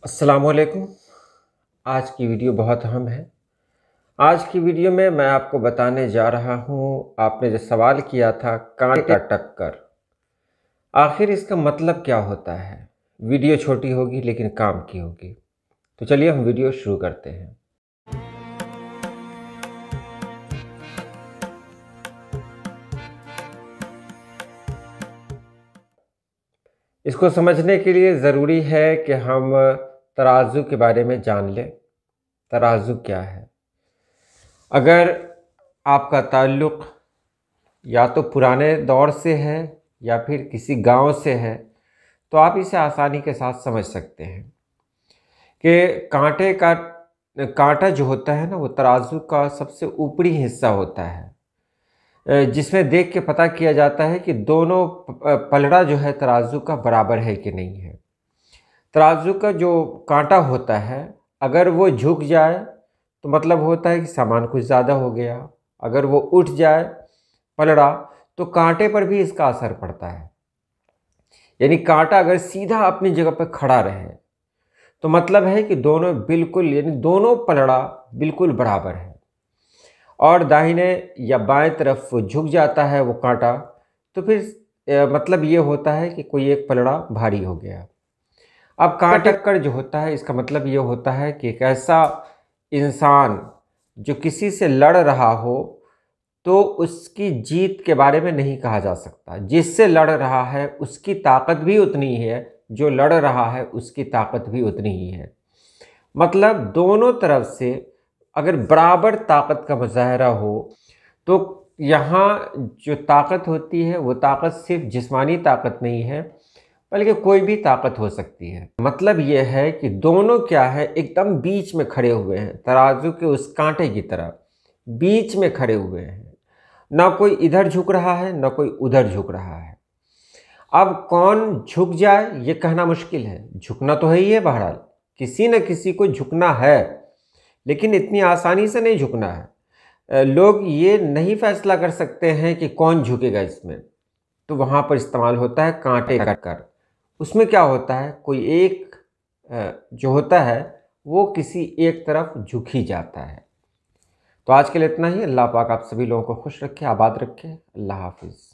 अस्सलामुअलैकुम। आज की वीडियो बहुत अहम है। आज की वीडियो में मैं आपको बताने जा रहा हूँ, आपने जो सवाल किया था कांटे का टक्कर, आखिर इसका मतलब क्या होता है। वीडियो छोटी होगी लेकिन काम की होगी। तो चलिए हम वीडियो शुरू करते हैं। इसको समझने के लिए ज़रूरी है कि हम तराजू के बारे में जान लें। तराजू क्या है? अगर आपका ताल्लुक़ या तो पुराने दौर से है या फिर किसी गांव से है, तो आप इसे आसानी के साथ समझ सकते हैं कि कांटा जो होता है ना, वो तराजू का सबसे ऊपरी हिस्सा होता है, जिसमें देख के पता किया जाता है कि दोनों पलड़ा जो है तराजू का बराबर है कि नहीं है। तराजू का जो कांटा होता है, अगर वो झुक जाए तो मतलब होता है कि सामान कुछ ज़्यादा हो गया। अगर वो उठ जाए पलड़ा, तो कांटे पर भी इसका असर पड़ता है। यानी कांटा अगर सीधा अपनी जगह पर खड़ा रहे तो मतलब है कि दोनों बिल्कुल, यानी दोनों पलड़ा बिल्कुल बराबर है। और दाहिने या बाएं तरफ वो झुक जाता है वो कांटा, तो फिर मतलब ये होता है कि कोई एक पलड़ा भारी हो गया। अब कांटे टक्कर जो होता है, इसका मतलब ये होता है कि एक ऐसा इंसान जो किसी से लड़ रहा हो, तो उसकी जीत के बारे में नहीं कहा जा सकता। जिससे लड़ रहा है उसकी ताकत भी उतनी ही है, जो लड़ रहा है उसकी ताकत भी उतनी ही है। मतलब दोनों तरफ से अगर बराबर ताकत का मुजाहरा हो, तो यहाँ जो ताकत होती है वो ताकत सिर्फ जिस्मानी ताकत नहीं है, बल्कि कोई भी ताकत हो सकती है। मतलब ये है कि दोनों क्या है, एकदम बीच में खड़े हुए हैं, तराजू के उस कांटे की तरह बीच में खड़े हुए हैं। ना कोई इधर झुक रहा है, ना कोई उधर झुक रहा है। अब कौन झुक जाए ये कहना मुश्किल है। झुकना तो है ही है, बहरहाल किसी न किसी को झुकना है, लेकिन इतनी आसानी से नहीं झुकना है। लोग ये नहीं फैसला कर सकते हैं कि कौन झुकेगा इसमें, तो वहाँ पर इस्तेमाल होता है कांटे का टक्कर। उसमें क्या होता है, कोई एक जो होता है वो किसी एक तरफ झुक ही जाता है। तो आज के लिए इतना ही। अल्लाह पाक आप सभी लोगों को खुश रखे, आबाद रखे। अल्लाह हाफिज़।